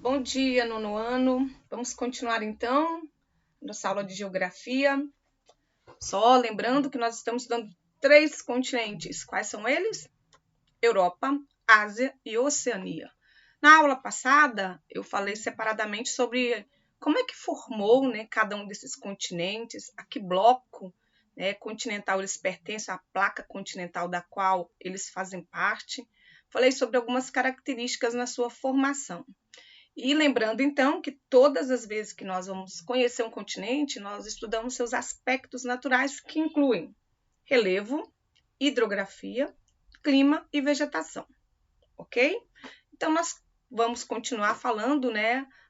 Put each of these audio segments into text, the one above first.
Bom dia, nono ano. Vamos continuar então nossa aula de geografia. Só lembrando que nós estamos estudando 3 continentes. Quais são eles? Europa, Ásia e Oceania. Na aula passada, eu falei separadamente sobre como é que formou, cada um desses continentes, a que bloco continental eles pertencem, à placa continental da qual eles fazem parte. Falei sobre algumas características na sua formação. E lembrando, então, que todas as vezes que nós vamos conhecer um continente, nós estudamos seus aspectos naturais, que incluem relevo, hidrografia, clima e vegetação, ok? Então, nós vamos continuar falando,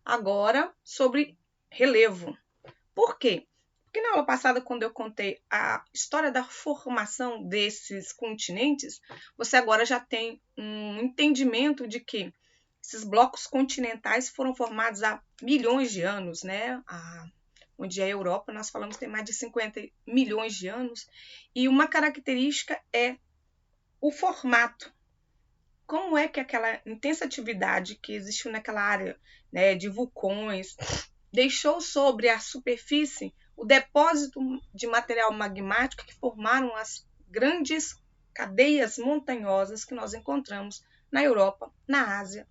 agora sobre relevo. Por quê? Porque na aula passada, quando eu contei a história da formação desses continentes, você agora já tem um entendimento de que esses blocos continentais foram formados há milhões de anos, onde a Europa, nós falamos, tem mais de 50 milhões de anos, e uma característica é o formato. Como é que aquela intensa atividade que existiu naquela área de vulcões deixou sobre a superfície o depósito de material magmático que formaram as grandes cadeias montanhosas que nós encontramos na Europa, na Ásia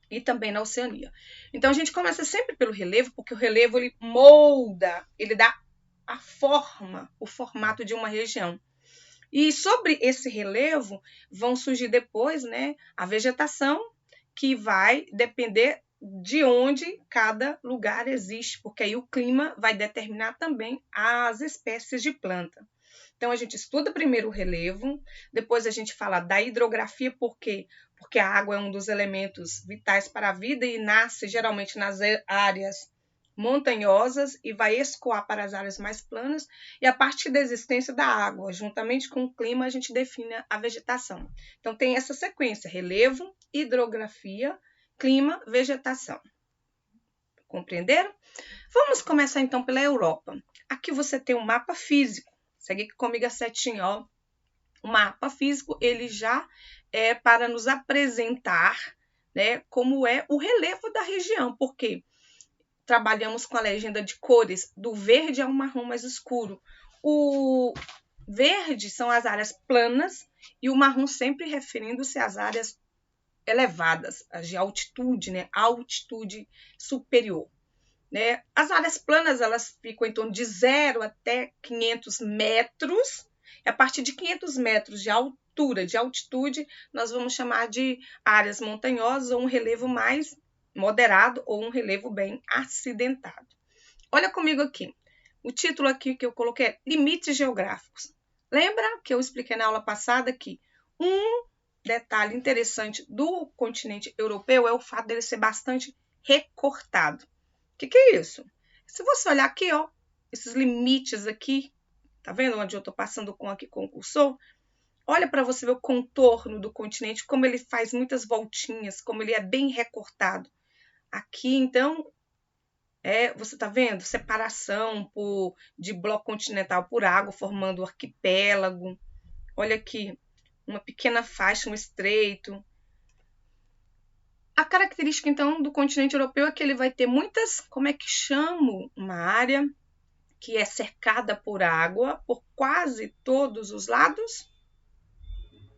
e também na Oceania. Então a gente começa sempre pelo relevo, porque o relevo ele molda, ele dá a forma, o formato de uma região. E sobre esse relevo vão surgir depois, a vegetação, que vai depender de onde cada lugar existe, porque aí o clima vai determinar também as espécies de planta. Então, a gente estuda primeiro o relevo, depois a gente fala da hidrografia, porque a água é um dos elementos vitais para a vida e nasce geralmente nas áreas montanhosas e vai escoar para as áreas mais planas, e a partir da existência da água, juntamente com o clima, a gente define a vegetação. Então, tem essa sequência: relevo, hidrografia, clima, vegetação. Compreenderam? Vamos começar então pela Europa. Aqui você tem um mapa físico. Segue aqui comigo a setinha, ó. O mapa físico, ele já é para nos apresentar, como é o relevo da região, porque trabalhamos com a legenda de cores, do verde ao marrom mais escuro. O verde são as áreas planas e o marrom sempre referindo-se às áreas elevadas, as de altitude, altitude superior. As áreas planas, elas ficam em torno de 0 até 500 metros. E a partir de 500 metros de altura, de altitude, nós vamos chamar de áreas montanhosas ou um relevo mais moderado ou um relevo bem acidentado. Olha comigo aqui. O título aqui que eu coloquei é Limites Geográficos. Lembra que eu expliquei na aula passada que um detalhe interessante do continente europeu é o fato dele ser bastante recortado. O que é isso? Se você olhar aqui, ó, esses limites aqui, tá vendo onde eu estou passando com o cursor? Olha para você ver o contorno do continente, como ele faz muitas voltinhas, como ele é bem recortado. Aqui, então, você tá vendo? Separação de bloco continental por água, formando um arquipélago. Olha aqui, uma pequena faixa, um estreito. A característica, então, do continente europeu é que ele vai ter muitas, como é que chamo? Uma área que é cercada por água por quase todos os lados.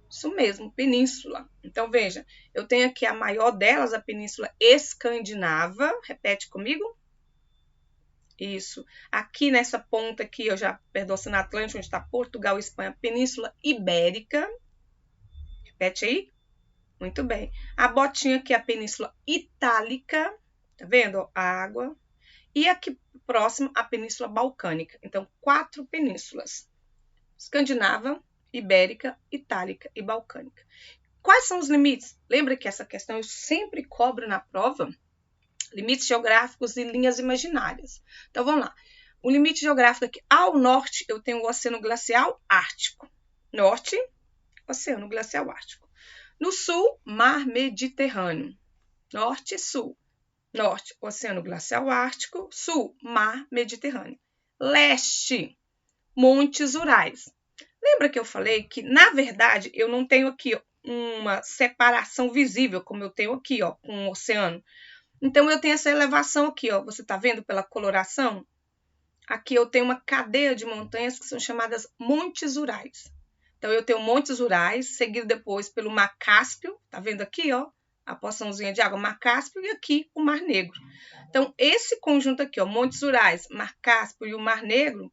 Isso mesmo, península. Então, veja, eu tenho aqui a maior delas, a Península Escandinava. Repete comigo. Isso. Aqui nessa ponta aqui, eu já perto do Oceano Atlântico, onde está Portugal e Espanha, Península Ibérica. Repete aí. Muito bem. A botinha aqui é a Península Itálica. Tá vendo? A água. E aqui próximo, a Península Balcânica. Então, 4 penínsulas. Escandinava, Ibérica, Itálica e Balcânica. Quais são os limites? Lembra que essa questão eu sempre cobro na prova? Limites geográficos e linhas imaginárias. Então, vamos lá. O limite geográfico aqui, ao norte, eu tenho o Oceano Glacial Ártico. Norte, Oceano Glacial Ártico. No sul, Mar Mediterrâneo. Norte e sul. Norte, Oceano Glacial Ártico. Sul, Mar Mediterrâneo. Leste, Montes Urais. Lembra que eu falei que, na verdade, eu não tenho aqui uma separação visível, como eu tenho aqui, ó, com o oceano. Então, eu tenho essa elevação aqui, ó. Você tá vendo pela coloração? Aqui eu tenho uma cadeia de montanhas que são chamadas Montes Urais. Então, eu tenho Montes Urais, seguido depois pelo Mar Cáspio. Tá vendo aqui, ó? A porçãozinha de água, Mar Cáspio, e aqui o Mar Negro. Então, esse conjunto aqui, ó, Montes Urais, Mar Cáspio e o Mar Negro,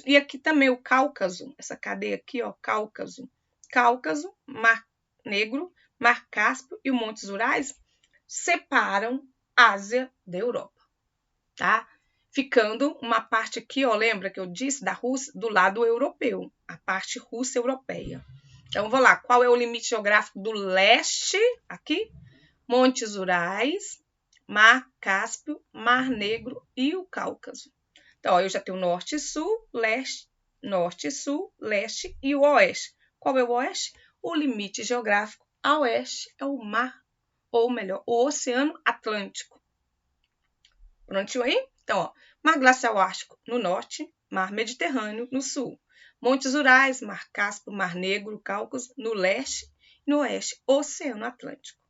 e aqui também o Cáucaso, essa cadeia aqui, ó, Cáucaso, Mar Negro, Mar Cáspio e o Montes Urais separam Ásia da Europa, tá? Ficando uma parte aqui, ó, lembra que eu disse da Rússia, do lado europeu, a parte russa europeia. Então, vou lá, qual é o limite geográfico do leste? Aqui, Montes Urais, Mar Cáspio, Mar Negro e o Cáucaso. Então, ó, eu já tenho norte e sul, leste e o oeste. Qual é o oeste? O limite geográfico a oeste é o mar, ou melhor, o Oceano Atlântico. Prontinho aí? Então, ó, Mar Glacial Ártico no norte, Mar Mediterrâneo no sul, Montes Urais, Mar Cáspio, Mar Negro, Cáucaso no leste e no oeste, Oceano Atlântico.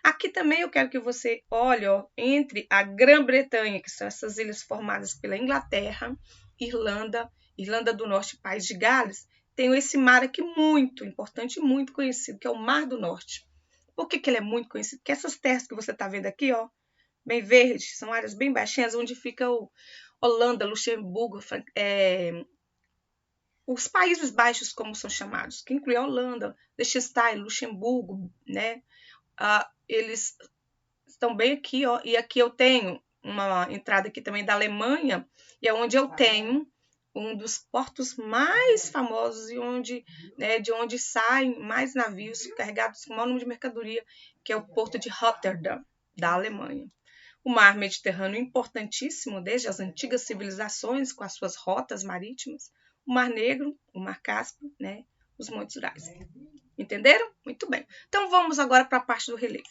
Aqui também eu quero que você olhe, ó, entre a Grã-Bretanha, que são essas ilhas formadas pela Inglaterra, Irlanda do Norte e País de Gales, tem esse mar aqui muito importante e muito conhecido, que é o Mar do Norte. Por que ele é muito conhecido? Porque essas terras que você está vendo aqui, ó, bem verdes, são áreas bem baixinhas, onde fica o Holanda, Luxemburgo, os Países Baixos, como são chamados, que inclui a Holanda, Liechtenstein, Luxemburgo, né? Eles estão bem aqui, ó, e aqui eu tenho uma entrada aqui também da Alemanha, e é onde eu tenho um dos portos mais famosos e onde, né, de onde saem mais navios carregados com o maior número de mercadoria, que é o porto de Rotterdam, da Alemanha. O mar Mediterrâneo, importantíssimo desde as antigas civilizações, com as suas rotas marítimas. O Mar Negro, o Mar Cáspio, né, os Montes Urais. Entenderam? Muito bem. Então, vamos agora para a parte do relevo.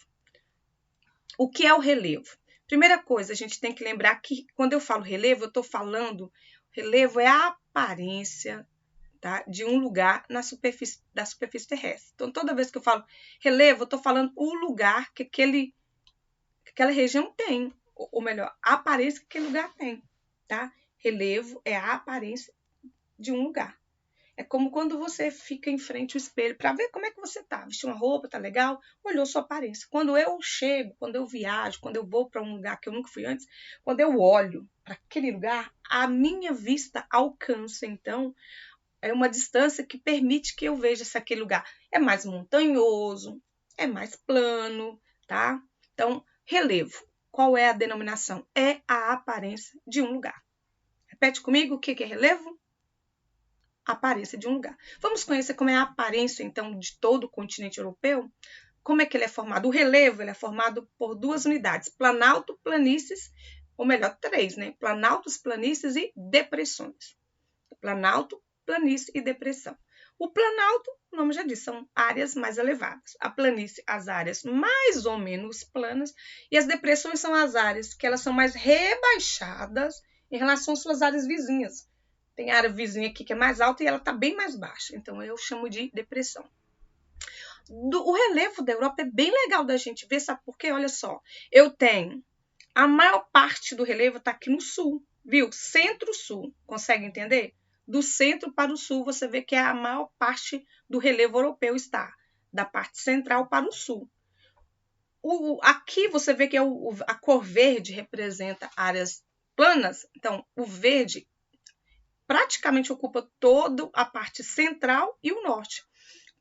O que é o relevo? Primeira coisa, a gente tem que lembrar que quando eu falo relevo, eu estou falando, relevo é a aparência, tá, de um lugar da superfície terrestre. Então, toda vez que eu falo relevo, eu estou falando o lugar que aquela região tem, ou melhor, a aparência que aquele lugar tem, tá? Relevo é a aparência de um lugar. É como quando você fica em frente ao espelho para ver como é que você tá. Vestiu uma roupa, tá legal? Olhou sua aparência. Quando eu chego, quando eu viajo, quando eu vou para um lugar que eu nunca fui antes, quando eu olho para aquele lugar, a minha vista alcança, então, é uma distância que permite que eu veja se aquele lugar é mais montanhoso, é mais plano, tá? Então, relevo. Qual é a denominação? É a aparência de um lugar. Repete comigo o que é relevo? A aparência de um lugar. Vamos conhecer como é a aparência, então, de todo o continente europeu? Como é que ele é formado? O relevo ele é formado por duas unidades, planalto, planícies, ou melhor, três, né? Planaltos, planícies e depressões. Planalto, planície e depressão. O planalto, o nome já diz, são áreas mais elevadas. A planície, as áreas mais ou menos planas. E as depressões são as áreas que elas são mais rebaixadas em relação às suas áreas vizinhas. Tem área vizinha aqui que é mais alta e ela está bem mais baixa. Então, eu chamo de depressão. O relevo da Europa é bem legal da gente ver, sabe por quê? Olha só, eu tenho a maior parte do relevo está aqui no sul, viu? Centro-sul, consegue entender? Do centro para o sul, você vê que a maior parte do relevo europeu está da parte central para o sul. Aqui você vê que a cor verde representa áreas planas, então o verde praticamente ocupa toda a parte central e o norte,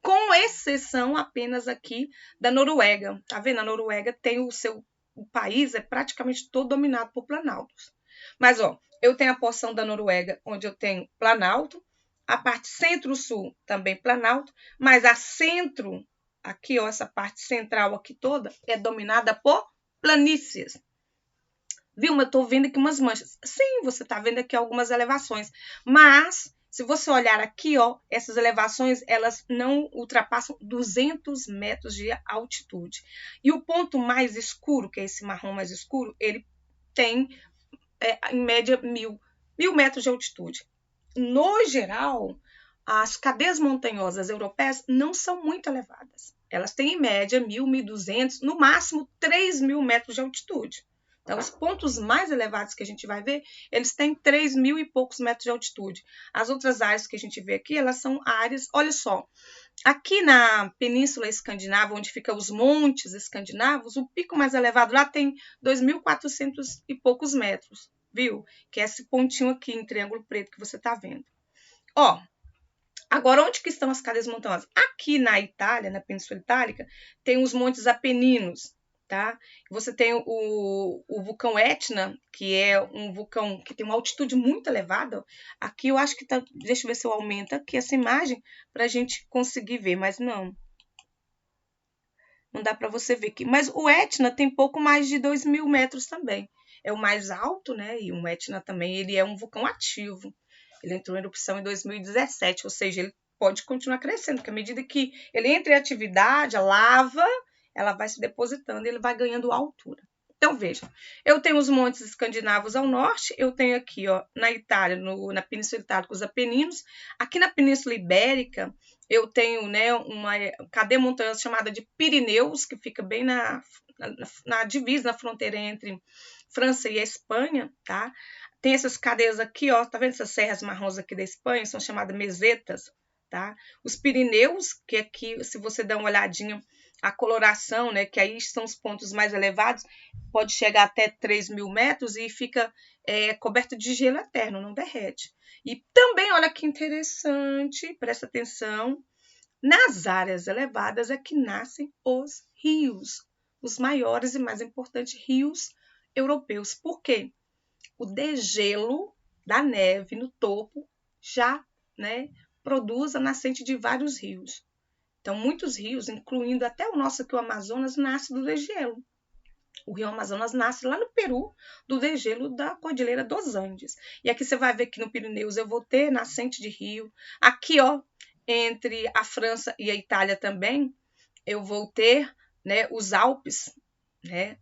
com exceção apenas aqui da Noruega. Tá vendo? A Noruega tem o país é praticamente todo dominado por planaltos. Mas, ó, eu tenho a porção da Noruega, onde eu tenho planalto, a parte centro-sul também planalto, mas a centro, aqui, ó, essa parte central aqui toda, é dominada por planícies. Vilma, eu estou vendo aqui umas manchas. Sim, você está vendo aqui algumas elevações. Mas, se você olhar aqui, ó, essas elevações, elas não ultrapassam 200 metros de altitude. E o ponto mais escuro, que é esse marrom mais escuro, ele tem, em média, 1.000 metros de altitude. No geral, as cadeias montanhosas europeias não são muito elevadas. elas têm em média 1.000, 1.200, no máximo 3.000 metros de altitude. Então, os pontos mais elevados que a gente vai ver, eles têm 3.000 e poucos metros de altitude. As outras áreas que a gente vê aqui, elas são áreas, olha só, aqui na Península Escandinava, onde ficam os montes escandinavos, o pico mais elevado lá tem 2.400 e poucos metros, viu? Que é esse pontinho aqui em triângulo preto que você está vendo. Ó, agora, onde que estão as cadeias montanhosas? Aqui na Itália, na Península Itálica, tem os Montes Apeninos, tá? Você tem o vulcão Etna, que é um vulcão que tem uma altitude muito elevada. Aqui eu acho que tá... Deixa eu ver se eu aumento aqui essa imagem para a gente conseguir ver, mas não. Não dá para você ver aqui. Mas o Etna tem pouco mais de 2.000 metros também. É o mais alto, né? E o Etna também, ele é um vulcão ativo. Ele entrou em erupção em 2017, ou seja, ele pode continuar crescendo, porque à medida que ele entra em atividade, a lava, ela vai se depositando e ele vai ganhando altura. Então, veja, eu tenho os montes escandinavos ao norte, eu tenho aqui, ó, na Itália, na Península Itálica, os Apeninos. Aqui na Península Ibérica, eu tenho, né, uma cadeia montanhosa chamada de Pirineus, que fica bem na divisa, na fronteira entre França e a Espanha, tá? Tem essas cadeias aqui, ó, tá vendo essas serras marrons aqui da Espanha? São chamadas mesetas, tá? Os Pirineus, que aqui, se você der uma olhadinha, a coloração, né, que aí são os pontos mais elevados, pode chegar até 3.000 metros e fica coberto de gelo eterno, não derrete. E também, olha que interessante, presta atenção, nas áreas elevadas é que nascem os rios, os maiores e mais importantes rios europeus. Por quê? O degelo da neve no topo já, né, produz a nascente de vários rios. Então, muitos rios, incluindo até o nosso aqui, o Amazonas, nasce do degelo. O rio Amazonas nasce lá no Peru, do degelo da Cordilheira dos Andes. E aqui você vai ver que no Pirineus eu vou ter nascente de rio. Aqui, ó, entre a França e a Itália também, eu vou ter, né, os Alpes, né?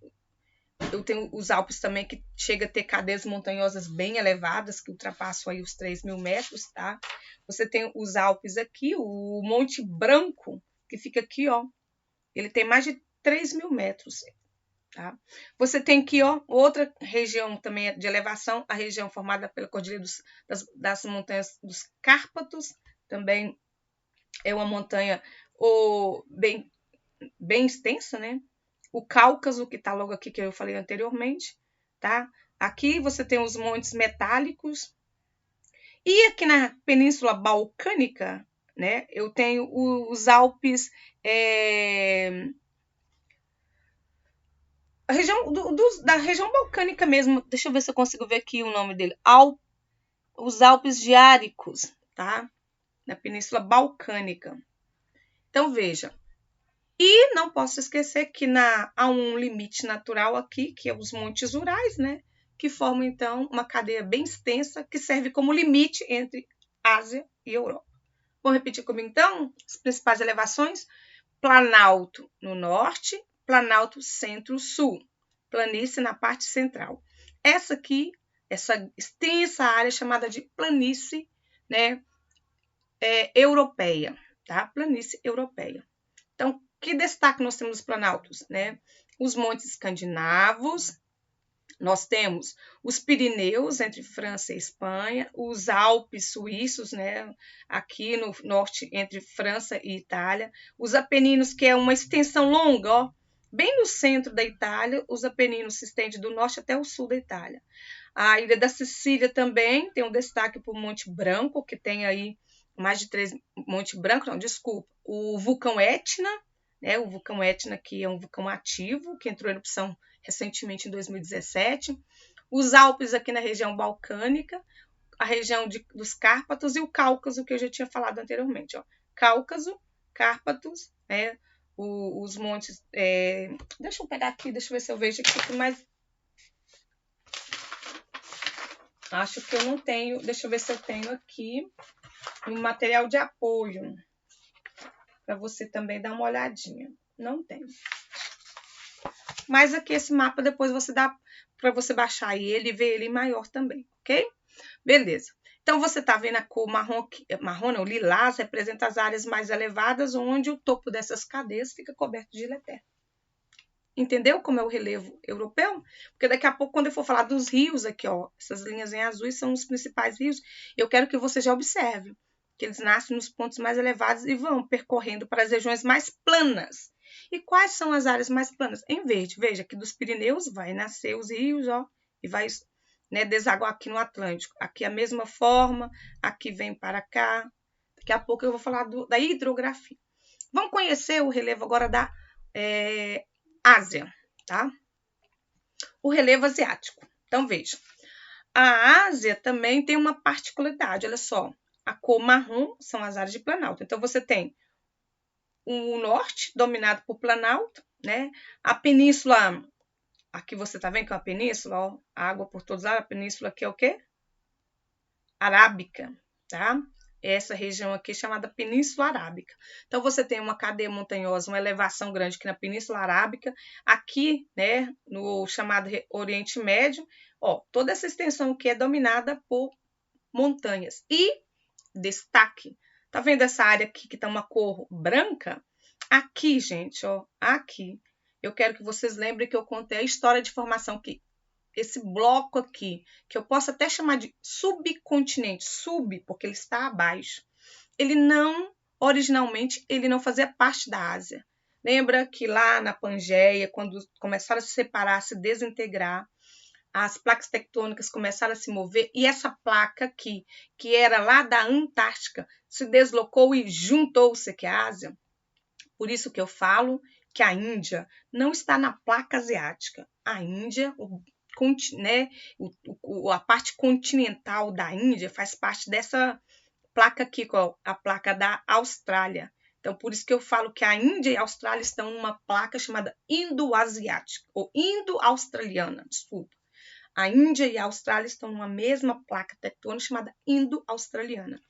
Eu tenho os Alpes também, que chega a ter cadeias montanhosas bem elevadas, que ultrapassam aí os 3.000 metros, tá? Você tem os Alpes aqui, o Monte Branco, que fica aqui, ó. Ele tem mais de 3.000 metros, tá? Você tem aqui, ó, outra região também de elevação, a região formada pela Cordilheira das Montanhas dos Cárpatos, também é uma montanha bem extensa, né? O Cáucaso, que está logo aqui, que eu falei anteriormente, tá? Aqui você tem os montes metálicos. E aqui na Península Balcânica, né, eu tenho os Alpes, a região da região balcânica mesmo. Deixa eu ver se eu consigo ver aqui o nome dele. Os Alpes Diáricos, tá? Na Península Balcânica. Então, veja. E não posso esquecer que há um limite natural aqui, que é os Montes Urais, né? Que formam, então, uma cadeia bem extensa que serve como limite entre Ásia e Europa. Vou repetir comigo, então, as principais elevações. Planalto no norte, Planalto centro-sul, planície na parte central. Essa aqui, essa extensa área chamada de planície, né, europeia, tá? Planície europeia. Então, que destaque nós temos nos planaltos, né? Os montes escandinavos, nós temos os Pirineus, entre França e Espanha, os Alpes suíços, né? Aqui no norte, entre França e Itália, os Apeninos, que é uma extensão longa, ó, bem no centro da Itália, os Apeninos se estendem do norte até o sul da Itália. A ilha da Sicília também tem um destaque para o Monte Branco, que tem aí mais de 3... Monte Branco, não, desculpa, o vulcão Etna, né? O vulcão Etna, que é um vulcão ativo, que entrou em erupção recentemente em 2017. Os Alpes aqui na região balcânica, a região dos Cárpatos e o Cáucaso, que eu já tinha falado anteriormente. Ó. Cáucaso, Cárpatos, né? Os montes... Deixa eu pegar aqui, deixa eu ver se eu vejo aqui, mas... Acho que eu não tenho... Deixa eu ver se eu tenho aqui um material de apoio para você também dar uma olhadinha. Não tem. Mas aqui esse mapa depois você dá para você baixar ele e ver ele maior também, ok? Beleza. Então, você está vendo a cor marrom, não, lilás, representa as áreas mais elevadas, onde o topo dessas cadeias fica coberto de ileté. Entendeu como é o relevo europeu? Porque daqui a pouco, quando eu for falar dos rios aqui, ó, essas linhas em azul são os principais rios, eu quero que você já observe que eles nascem nos pontos mais elevados e vão percorrendo para as regiões mais planas. E quais são as áreas mais planas? Em verde, veja que dos Pirineus vai nascer os rios, ó, e vai, né, desaguar aqui no Atlântico. Aqui a mesma forma, aqui vem para cá. Daqui a pouco eu vou falar da hidrografia. Vamos conhecer o relevo agora da Ásia, tá? O relevo asiático. Então, veja. A Ásia também tem uma particularidade, olha só. A cor marrom são as áreas de planalto. Então, você tem o norte, dominado por planalto, né? A península, aqui você tá vendo que é uma península, ó, água por todos os lados. A península aqui é o quê? Arábica, tá? Essa região aqui é chamada Península Arábica. Então, você tem uma cadeia montanhosa, uma elevação grande aqui na Península Arábica, aqui, né, no chamado Oriente Médio, ó, toda essa extensão aqui é dominada por montanhas. E, destaque, tá vendo essa área aqui que tá uma cor branca? Aqui, gente, ó, aqui, eu quero que vocês lembrem que eu contei a história de formação que esse bloco aqui, que eu posso até chamar de subcontinente, porque ele está abaixo. Ele não, originalmente, ele não fazia parte da Ásia. Lembra que lá na Pangeia, quando começaram a se separar, a se desintegrar, as placas tectônicas começaram a se mover, e essa placa aqui, que era lá da Antártica, se deslocou e juntou-se aqui à Ásia. Por isso que eu falo que a Índia não está na placa asiática. A Índia, né, a parte continental da Índia faz parte dessa placa aqui, a placa da Austrália. Então, por isso que eu falo que a Índia e a Austrália estão numa placa chamada Indo-Asiática, ou Indo-Australiana, desculpa. A Índia e a Austrália estão numa mesma placa tectônica chamada Indo-Australiana.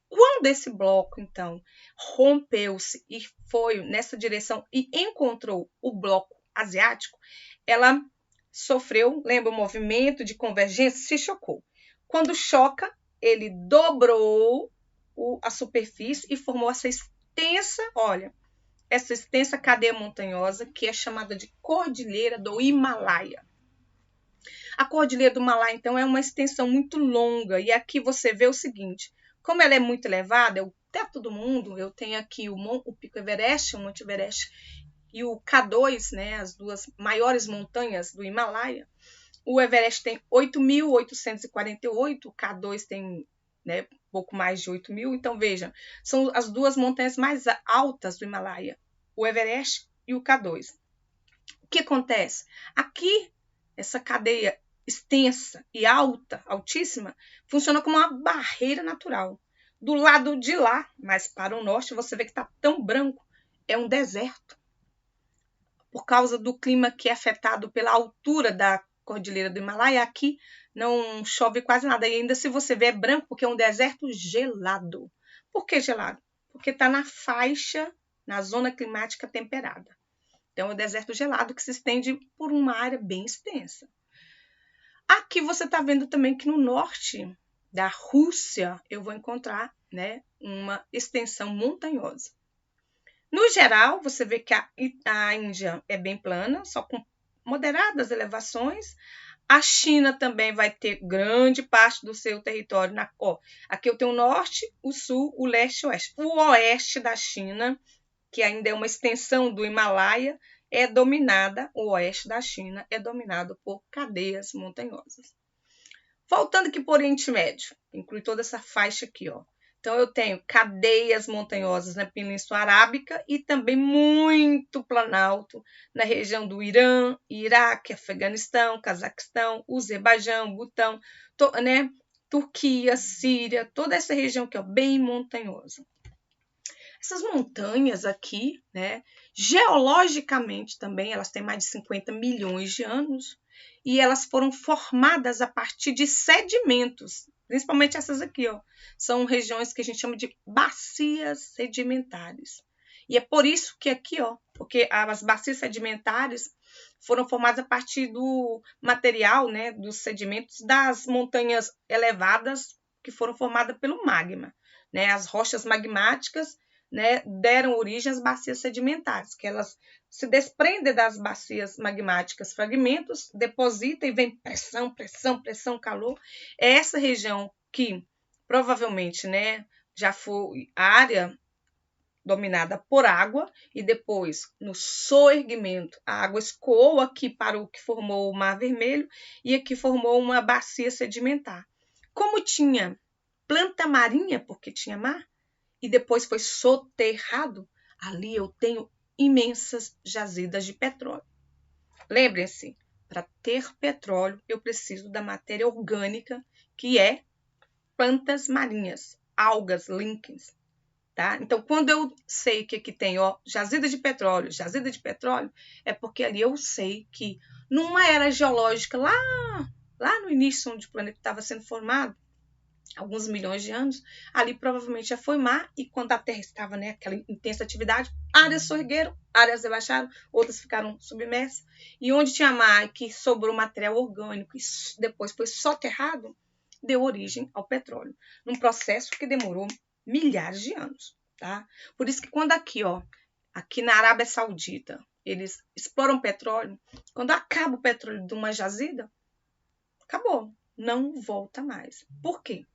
Quando esse bloco, então, rompeu-se e foi nessa direção e encontrou o bloco asiático, ela sofreu, lembra, o movimento de convergência, se chocou. Quando choca, ele dobrou a superfície e formou essa extensa, olha, essa extensa cadeia montanhosa que é chamada de Cordilheira do Himalaia. A Cordilheira do Himalaia, então, é uma extensão muito longa e aqui você vê o seguinte, como ela é muito elevada, é o teto do mundo, eu tenho aqui o Pico Everest, o Monte Everest, e o K2, né, as duas maiores montanhas do Himalaia. O Everest tem 8.848, o K2 tem, né, pouco mais de 8.000. Então, vejam, são as duas montanhas mais altas do Himalaia, o Everest e o K2. O que acontece? Aqui, essa cadeia extensa e alta, altíssima, funciona como uma barreira natural. Do lado de lá, mais para o norte, você vê que está tão branco, é um deserto. Por causa do clima que é afetado pela altura da Cordilheira do Himalaia, aqui não chove quase nada. E ainda se você vê é branco, porque é um deserto gelado. Por que gelado? Porque está na faixa, na zona climática temperada. Então, é um deserto gelado que se estende por uma área bem extensa. Aqui você está vendo também que no norte da Rússia eu vou encontrar, né, uma extensão montanhosa. No geral, você vê que a Índia é bem plana, só com moderadas elevações. A China também vai ter grande parte do seu território. Aqui eu tenho o norte, o sul, o leste e o oeste. O oeste da China, que ainda é uma extensão do Himalaia, o oeste da China é dominado por cadeias montanhosas. Voltando aqui para o Oriente Médio, inclui toda essa faixa aqui, ó. Então, eu tenho cadeias montanhosas na Península Arábica e também muito planalto na região do Irã, Iraque, Afeganistão, Cazaquistão, Azerbaijão, Butão, né? Turquia, Síria, toda essa região aqui, ó, bem montanhosa. Essas montanhas aqui, né, geologicamente também, elas têm mais de 50 milhões de anos e elas foram formadas a partir de sedimentos, principalmente essas aqui, ó, são regiões que a gente chama de bacias sedimentares. E é por isso que aqui, ó, porque as bacias sedimentares foram formadas a partir do material, né, dos sedimentos das montanhas elevadas que foram formadas pelo magma, né? As rochas magmáticas, né, deram origem às bacias sedimentares, que elas se desprendem das bacias magmáticas, fragmentos, depositam e vem pressão, pressão, pressão, calor. É essa região que provavelmente, né, já foi a área dominada por água, e depois, no soerguimento, a água escoou aqui para o que formou o Mar Vermelho, e aqui formou uma bacia sedimentar. Como tinha planta marinha, porque tinha mar, e depois foi soterrado, ali eu tenho imensas jazidas de petróleo. Lembrem-se, para ter petróleo, eu preciso da matéria orgânica, que é plantas marinhas, algas, líquens. Tá? Então, quando eu sei que aqui tem jazida de petróleo, é porque ali eu sei que numa era geológica lá no início, onde o planeta estava sendo formado, alguns milhões de anos, ali provavelmente já foi mar, e quando a Terra estava, né, aquela intensa atividade, áreas sorgueram, áreas rebaixaram, outras ficaram submersas, e onde tinha mar, que sobrou material orgânico e depois foi soterrado, deu origem ao petróleo, num processo que demorou milhares de anos, tá? Por isso que quando aqui na Arábia Saudita, eles exploram petróleo, quando acaba o petróleo de uma jazida, acabou, não volta mais. Por quê?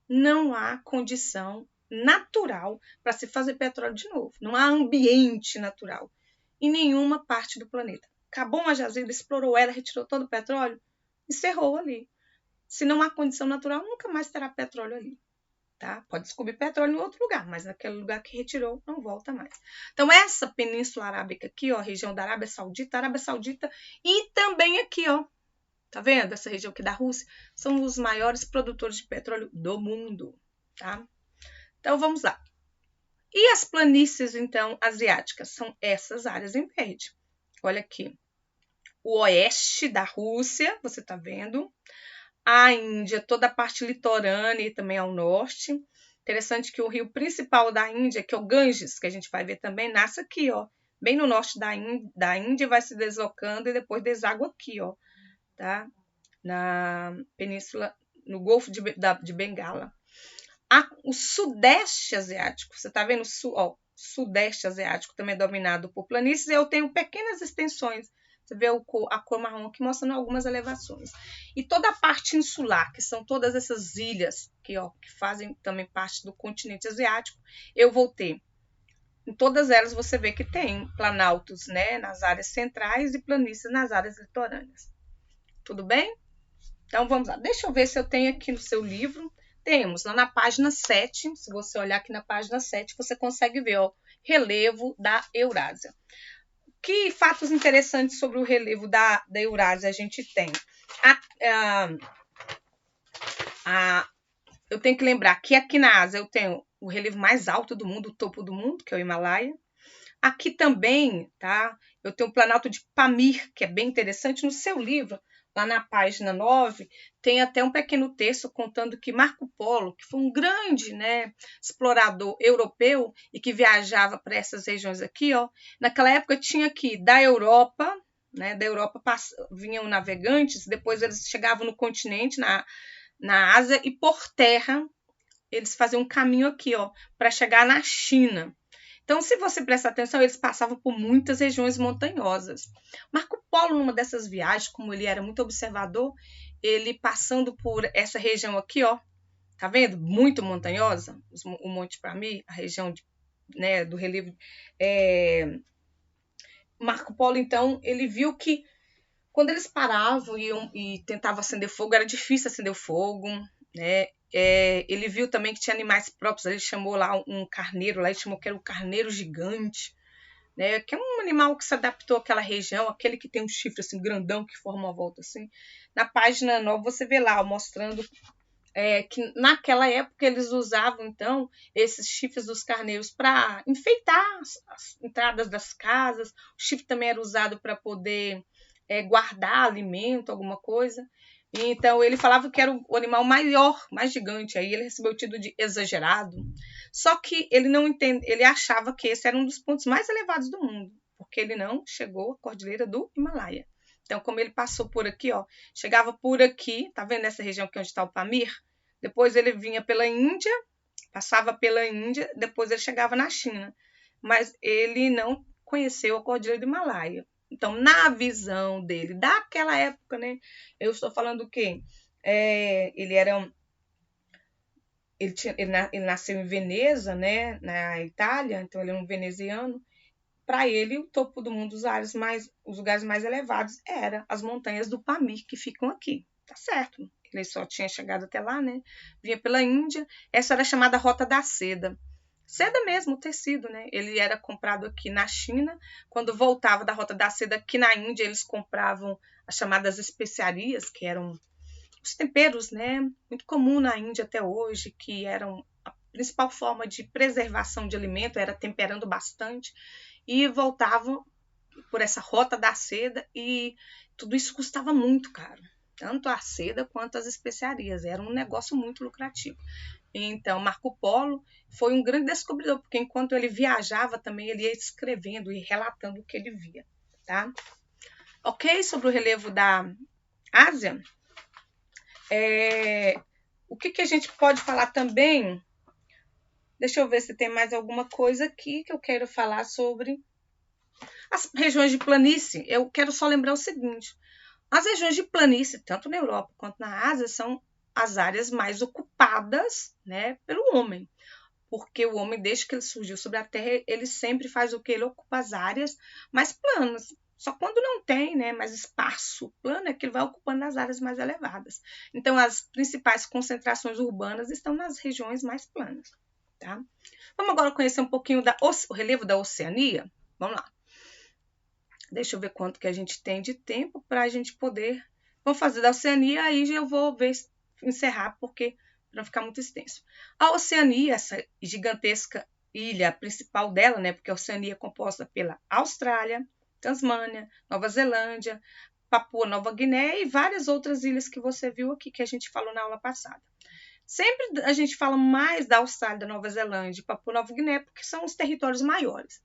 Não há condição natural para se fazer petróleo de novo. Não há ambiente natural em nenhuma parte do planeta. Acabou uma jazida, explorou ela, retirou todo o petróleo, encerrou ali. Se não há condição natural, nunca mais terá petróleo ali. Tá? Pode descobrir petróleo em outro lugar, mas naquele lugar que retirou, não volta mais. Então, essa Península Arábica aqui, região da Arábia Saudita, e também aqui, tá vendo? Essa região aqui da Rússia, são os maiores produtores de petróleo do mundo, tá? Então, vamos lá. E as planícies, então, asiáticas? São essas áreas em verde. Olha aqui. O oeste da Rússia, você tá vendo? A Índia, toda a parte litorânea e também ao norte. Interessante que o rio principal da Índia, que é o Ganges, que a gente vai ver também, nasce aqui, bem no norte da Índia, vai se deslocando e depois deságua aqui, tá? Na península, no Golfo de Bengala. O Sudeste Asiático, você tá vendo? O Sudeste Asiático também é dominado por planícies, e eu tenho pequenas extensões. Você vê a cor marrom aqui mostrando algumas elevações. E toda a parte insular, que são todas essas ilhas que fazem também parte do continente asiático, eu vou ter. Em todas elas você vê que tem planaltos, né, nas áreas centrais e planícies nas áreas litorâneas. Tudo bem? Então vamos lá. Deixa eu ver se eu tenho aqui no seu livro. Temos lá na página 7, se você olhar aqui na página 7, você consegue ver o relevo da Eurásia. Que fatos interessantes sobre o relevo da Eurásia a gente tem? Eu tenho que lembrar que aqui na Ásia eu tenho o relevo mais alto do mundo, o topo do mundo, que é o Himalaia. Aqui também, tá? Eu tenho o Planalto de Pamir, que é bem interessante. No seu livro, lá na página 9, tem até um pequeno texto contando que Marco Polo, que foi um grande, né, explorador europeu e que viajava para essas regiões aqui, naquela época tinha aqui da Europa, né, vinham navegantes, depois eles chegavam no continente, na Ásia, e por terra eles faziam um caminho aqui, para chegar na China. Então, se você prestar atenção, eles passavam por muitas regiões montanhosas. Marco Polo, numa dessas viagens, como ele era muito observador, ele passando por essa região aqui, tá vendo? Muito montanhosa, o Monte Pamir, a região né, do relevo. Marco Polo, então, ele viu que quando eles paravam e tentavam acender fogo, era difícil acender o fogo, né? Ele viu também que tinha animais próprios, ele chamou lá um carneiro, lá ele chamou que era o carneiro gigante, né? Que é um animal que se adaptou àquela região, aquele que tem um chifre assim grandão que forma uma volta assim. Na página 9 você vê lá mostrando que naquela época eles usavam então esses chifres dos carneiros para enfeitar as entradas das casas. O chifre também era usado para poder guardar alimento, alguma coisa. Então, ele falava que era o animal maior, mais gigante. Aí ele recebeu o título de exagerado. Só que ele achava que esse era um dos pontos mais elevados do mundo, porque ele não chegou à cordilheira do Himalaia. Então, como ele passou por aqui, chegava por aqui, tá vendo essa região aqui onde está o Pamir? Depois ele vinha pela Índia, passava pela Índia, depois ele chegava na China. Mas ele não conheceu a Cordilheira do Himalaia. Então, na visão dele, daquela época, né? Eu estou falando o quê? Ele nasceu em Veneza, né? Na Itália, então ele é um veneziano. Para ele, o topo do mundo, os lugares mais elevados, eram as montanhas do Pamir, que ficam aqui. Tá certo. Ele só tinha chegado até lá, né? Vinha pela Índia. Essa era chamada Rota da Seda. Seda mesmo, o tecido, né? Ele era comprado aqui na China. Quando voltava da Rota da Seda aqui na Índia, eles compravam as chamadas especiarias, que eram os temperos, né? Muito comum na Índia até hoje, que eram a principal forma de preservação de alimento, era temperando bastante. E voltavam por essa Rota da Seda e tudo isso custava muito caro. Tanto a seda quanto as especiarias. Era um negócio muito lucrativo. Então, Marco Polo foi um grande descobridor, porque enquanto ele viajava também, ele ia escrevendo e relatando o que ele via. Tá? Ok? Sobre o relevo da Ásia. O que a gente pode falar também? Deixa eu ver se tem mais alguma coisa aqui que eu quero falar sobre as regiões de planície. Eu quero só lembrar o seguinte. As regiões de planície, tanto na Europa quanto na Ásia, são as áreas mais ocupadas, né, pelo homem. Porque o homem, desde que ele surgiu sobre a Terra, ele sempre faz o que? Ele ocupa as áreas mais planas. Só quando não tem, né, mais espaço plano é que ele vai ocupando as áreas mais elevadas. Então, as principais concentrações urbanas estão nas regiões mais planas. Tá? Vamos agora conhecer um pouquinho o relevo da Oceania? Vamos lá. Deixa eu ver quanto que a gente tem de tempo para a gente poder... Vamos fazer da Oceania, aí eu vou encerrar, porque para não ficar muito extenso. A Oceania, essa gigantesca ilha principal dela, né? Porque a Oceania é composta pela Austrália, Tasmânia, Nova Zelândia, Papua Nova Guiné e várias outras ilhas que você viu aqui, que a gente falou na aula passada. Sempre a gente fala mais da Austrália, da Nova Zelândia e Papua Nova Guiné, porque são os territórios maiores.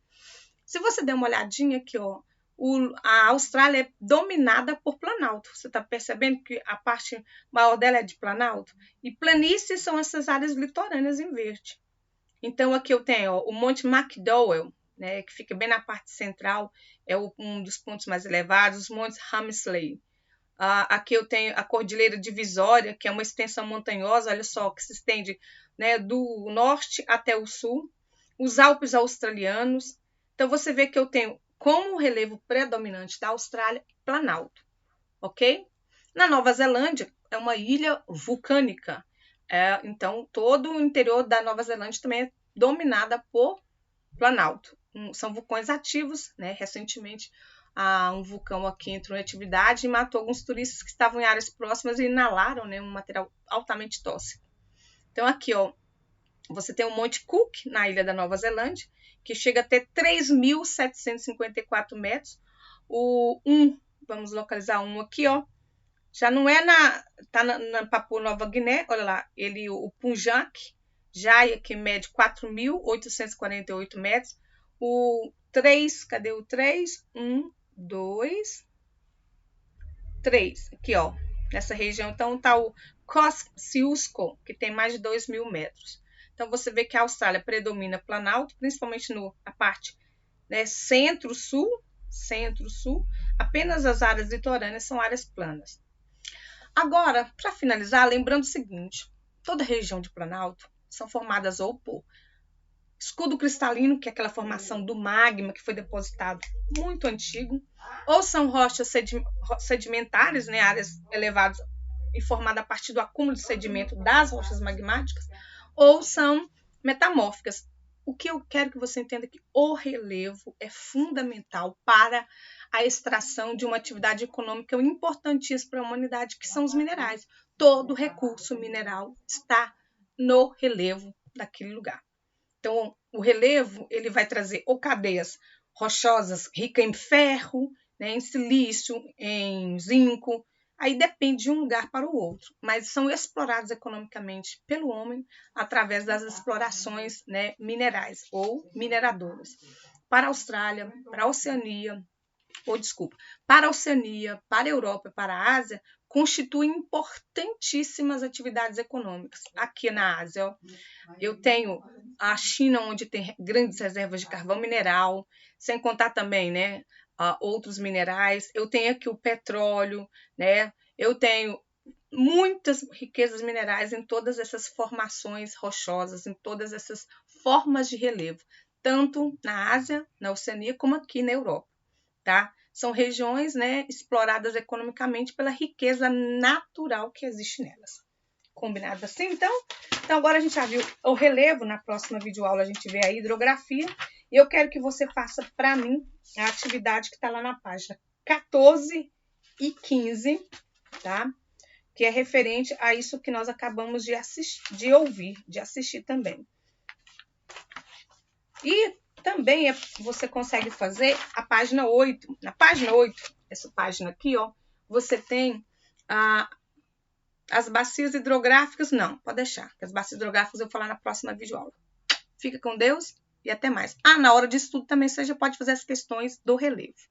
Se você der uma olhadinha aqui, ó, a Austrália é dominada por planalto. Você está percebendo que a parte maior dela é de planalto? E planícies são essas áreas litorâneas em verde. Então, aqui eu tenho ó, o Monte McDowell, né, que fica bem na parte central, é um dos pontos mais elevados, os Montes Hamesley. Aqui eu tenho a Cordilheira Divisória, que é uma extensão montanhosa, olha só, que se estende, né, do norte até o sul. Os Alpes australianos. Então, você vê que eu tenho como relevo predominante da Austrália, planalto, ok? Na Nova Zelândia, é uma ilha vulcânica. Então, todo o interior da Nova Zelândia também é dominada por planalto. São vulcões ativos, né? Recentemente, um vulcão aqui entrou em atividade e matou alguns turistas que estavam em áreas próximas e inalaram, né, um material altamente tóxico. Então, aqui, ó, você tem o Monte Cook, na ilha da Nova Zelândia, que chega a ter 3.754 metros. Vamos localizar um aqui, ó. Já não é tá na Papua Nova Guiné, olha lá, o Punjak, Jaya, que mede 4.848 metros. O 3, cadê o 3? 1, 2, 3, aqui, ó, nessa região. Então, tá o Kosciuszko, que tem mais de 2.000 metros. Então, você vê que a Austrália predomina planalto, principalmente na parte, né, centro-sul. Apenas as áreas litorâneas são áreas planas. Agora, para finalizar, lembrando o seguinte, toda região de planalto são formadas ou por escudo cristalino, que é aquela formação do magma que foi depositado muito antigo, ou são rochas sedimentares, né, áreas elevadas e formadas a partir do acúmulo de sedimento das rochas magmáticas, ou são metamórficas. O que eu quero que você entenda é que o relevo é fundamental para a extração de uma atividade econômica importantíssima para a humanidade, que são os minerais. Todo recurso mineral está no relevo daquele lugar. Então, o relevo ele vai trazer ou cadeias rochosas ricas em ferro, né, em silício, em zinco. Aí depende de um lugar para o outro, mas são explorados economicamente pelo homem através das explorações, né, minerais ou mineradoras. Para a Austrália, para a Oceania, para a Oceania, para a Europa e para a Ásia, constituem importantíssimas atividades econômicas. Aqui na Ásia, ó, eu tenho a China, onde tem grandes reservas de carvão mineral, sem contar também, né, outros minerais. Eu tenho aqui o petróleo, né? Eu tenho muitas riquezas minerais em todas essas formações rochosas, em todas essas formas de relevo, tanto na Ásia, na Oceania, como aqui na Europa, tá? São regiões, né, exploradas economicamente pela riqueza natural que existe nelas. Combinado assim, então? Então agora a gente já viu o relevo, na próxima videoaula a gente vê a hidrografia, e eu quero que você faça para mim a atividade que está lá na página 14 e 15, tá? Que é referente a isso que nós acabamos de assistir também. E também você consegue fazer a página 8. Na página 8, essa página aqui, ó, você tem as bacias hidrográficas. Não, pode deixar, que as bacias hidrográficas eu vou falar na próxima videoaula. Fica com Deus e até mais. Na hora de estudo também você já pode fazer as questões do relevo.